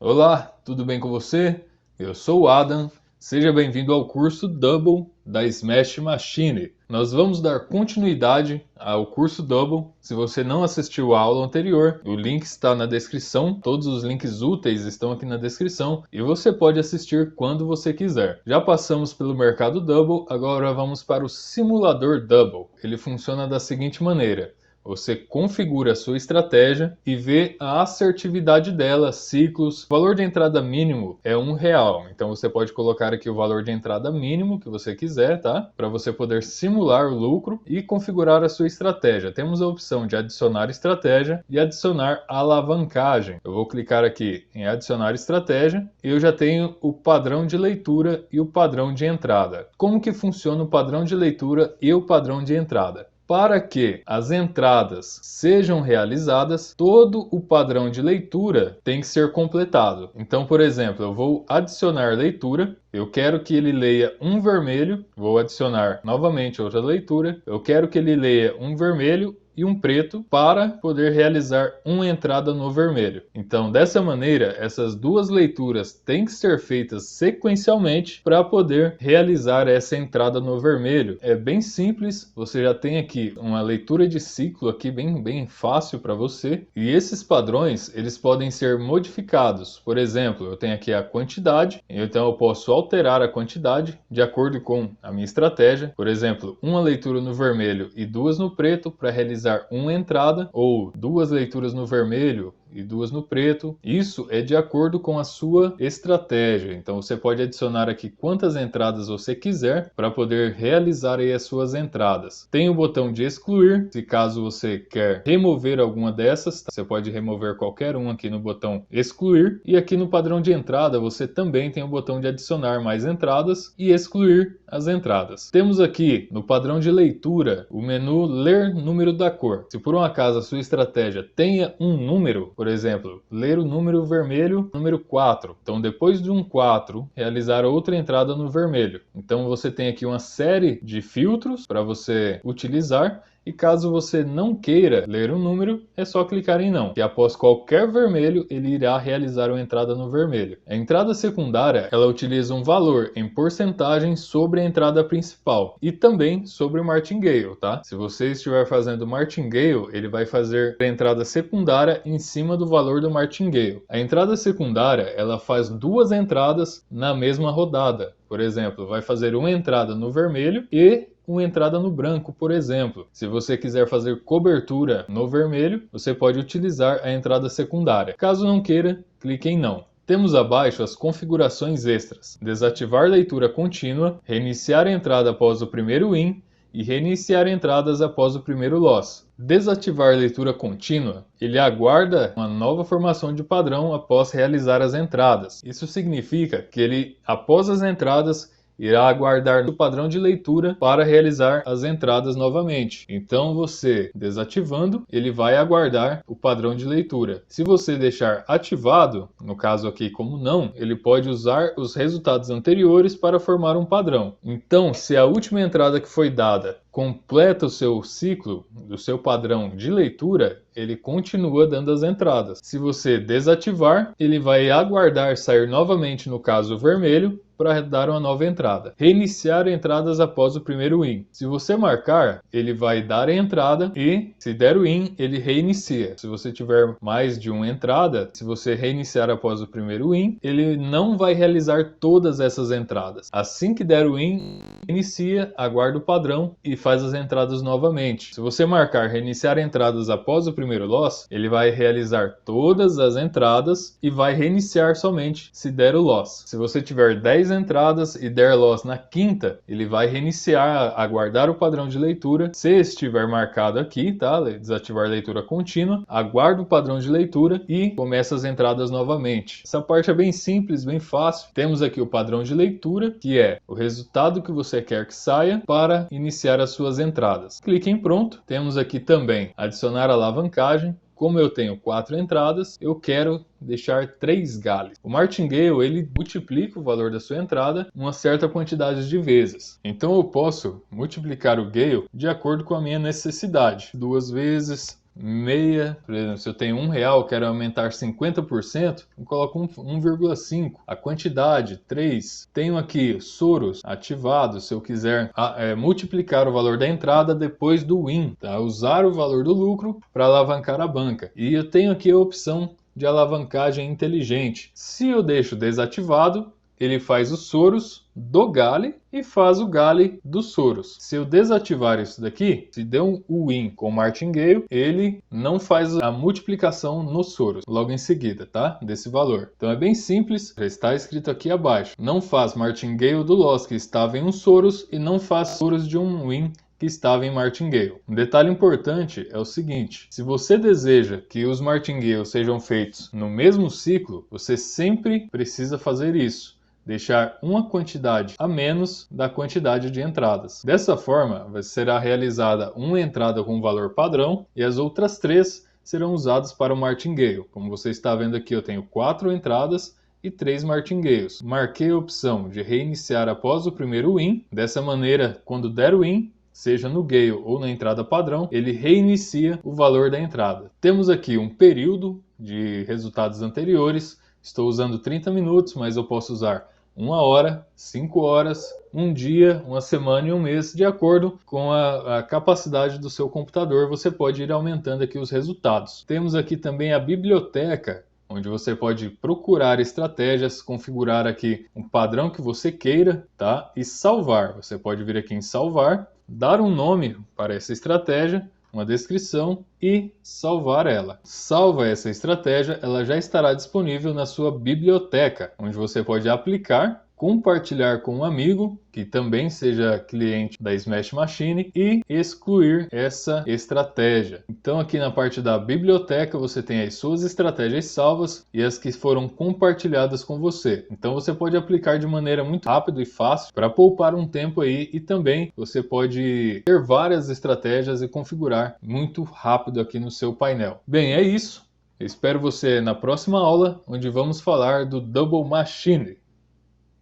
Olá, tudo bem com você? Eu sou o Adam, seja bem-vindo ao curso Double da Smash Machine. Nós vamos dar continuidade ao curso Double. Se você não assistiu a aula anterior, o link está na descrição, todos os links úteis estão aqui na descrição e você pode assistir quando você quiser. Já passamos pelo mercado Double, agora vamos para o simulador Double. Ele funciona da seguinte maneira: você configura a sua estratégia e vê a assertividade dela, ciclos. O valor de entrada mínimo é R$1. Então você pode colocar aqui o valor de entrada mínimo que você quiser, tá? Para você poder simular o lucro e configurar a sua estratégia. Temos a opção de adicionar estratégia e adicionar alavancagem. Eu vou clicar aqui em adicionar estratégia e eu já tenho o padrão de leitura e o padrão de entrada. Como que funciona o padrão de leitura e o padrão de entrada? Para que as entradas sejam realizadas, todo o padrão de leitura tem que ser completado. Então, por exemplo, eu vou adicionar leitura, eu quero que ele leia um vermelho, vou adicionar novamente outra leitura, eu quero que ele leia um vermelho e um preto para poder realizar uma entrada no vermelho. Então, dessa maneira, essas duas leituras têm que ser feitas sequencialmente para poder realizar essa entrada no vermelho. É bem simples, você já tem aqui uma leitura de ciclo aqui bem fácil para você. E esses padrões, eles podem ser modificados. Por exemplo, eu tenho aqui a quantidade, então eu posso alterar a quantidade de acordo com a minha estratégia. Por exemplo, uma leitura no vermelho e duas no preto para realizar uma entrada, ou duas leituras no vermelho e duas no preto. Isso é de acordo com a sua estratégia. Então você pode adicionar aqui quantas entradas você quiser para poder realizar aí as suas entradas. Tem o botão de excluir, se caso você quer remover alguma dessas, você pode remover qualquer um aqui no botão excluir. E aqui no padrão de entrada você também tem o botão de adicionar mais entradas e excluir as entradas. Temos aqui no padrão de leitura o menu ler número da cor. Se por um acaso a sua estratégia tenha um número, por exemplo, ler o número vermelho, número 4. Então, depois de um 4, realizar outra entrada no vermelho. Então, você tem aqui uma série de filtros para você utilizar. E caso você não queira ler um número, é só clicar em não, que após qualquer vermelho, ele irá realizar uma entrada no vermelho. A entrada secundária, ela utiliza um valor em porcentagem sobre a entrada principal e também sobre o martingale, tá? Se você estiver fazendo martingale, ele vai fazer a entrada secundária em cima do valor do martingale. A entrada secundária, ela faz duas entradas na mesma rodada. Por exemplo, vai fazer uma entrada no vermelho e uma entrada no branco, por exemplo. Se você quiser fazer cobertura no vermelho, você pode utilizar a entrada secundária. Caso não queira, clique em não. Temos abaixo as configurações extras: desativar leitura contínua, reiniciar a entrada após o primeiro win e reiniciar entradas após o primeiro loss. Desativar leitura contínua, ele aguarda uma nova formação de padrão após realizar as entradas. Isso significa que ele, após as entradas, irá aguardar o padrão de leitura para realizar as entradas novamente. Então você desativando, ele vai aguardar o padrão de leitura. Se você deixar ativado, no caso aqui como não, ele pode usar os resultados anteriores para formar um padrão. Então, se a última entrada que foi dada completa o seu ciclo, do seu padrão de leitura, ele continua dando as entradas. Se você desativar, ele vai aguardar sair novamente, no caso vermelho, para dar uma nova entrada. Reiniciar entradas após o primeiro win. Se você marcar, ele vai dar a entrada e, se der o win, ele reinicia. Se você tiver mais de uma entrada, se você reiniciar após o primeiro win, ele não vai realizar todas essas entradas. Assim que der o win, inicia, aguarda o padrão e faz as entradas novamente. Se você marcar reiniciar entradas após o primeiro loss, ele vai realizar todas as entradas e vai reiniciar somente se der o loss. Se você tiver 10 entradas e der loss na quinta, ele vai reiniciar, aguardar o padrão de leitura. Se estiver marcado aqui, tá? Desativar leitura contínua, aguarda o padrão de leitura e começa as entradas novamente. Essa parte é bem simples, bem fácil. Temos aqui o padrão de leitura, que é o resultado que você quer que saia para iniciar as suas entradas. Clique em pronto. Temos aqui também adicionar alavancagem. Como eu tenho 4 entradas, eu quero deixar 3 galhos. O martingale, ele multiplica o valor da sua entrada uma certa quantidade de vezes. Então eu posso multiplicar o gale de acordo com a minha necessidade. 2 vezes, meia, por exemplo, se eu tenho R$1, quero aumentar 50%, eu coloco 1,5. A quantidade, 3. Tenho aqui Soros ativado, se eu quiser multiplicar o valor da entrada depois do win, tá? Usar o valor do lucro para alavancar a banca. E eu tenho aqui a opção de alavancagem inteligente. Se eu deixo desativado, ele faz os Soros do Gale e faz o Gale dos Soros. Se eu desativar isso daqui, se der um win com Martingale, ele não faz a multiplicação nos Soros logo em seguida, tá? Desse valor. Então é bem simples, já está escrito aqui abaixo. Não faz Martingale do Loss que estava em um Soros e não faz Soros de um win que estava em Martingale. Um detalhe importante é o seguinte: se você deseja que os Martingale sejam feitos no mesmo ciclo, você sempre precisa fazer isso. Deixar uma quantidade a menos da quantidade de entradas. Dessa forma, será realizada uma entrada com valor padrão e as outras 3 serão usadas para o Martingale. Como você está vendo aqui, eu tenho 4 entradas e 3 Martingales. Marquei a opção de reiniciar após o primeiro win. Dessa maneira, quando der win, seja no Gale ou na entrada padrão, ele reinicia o valor da entrada. Temos aqui um período de resultados anteriores. Estou usando 30 minutos, mas eu posso usar 1 hora, 5 horas, 1 dia, 1 semana e 1 mês, de acordo com a capacidade do seu computador. Você pode ir aumentando aqui os resultados. Temos aqui também a biblioteca, onde você pode procurar estratégias, configurar aqui um padrão que você queira, tá? E salvar. Você pode vir aqui em salvar, dar um nome para essa estratégia, uma descrição e salvar ela. Salva essa estratégia, ela já estará disponível na sua biblioteca, onde você pode aplicar, compartilhar com um amigo que também seja cliente da Smash Machine e excluir essa estratégia. Então aqui na parte da biblioteca você tem as suas estratégias salvas e as que foram compartilhadas com você. Então você pode aplicar de maneira muito rápida e fácil para poupar um tempo aí, e também você pode ter várias estratégias e configurar muito rápido aqui no seu painel. Bem, é isso. Eu espero você na próxima aula, onde vamos falar do Double Machine.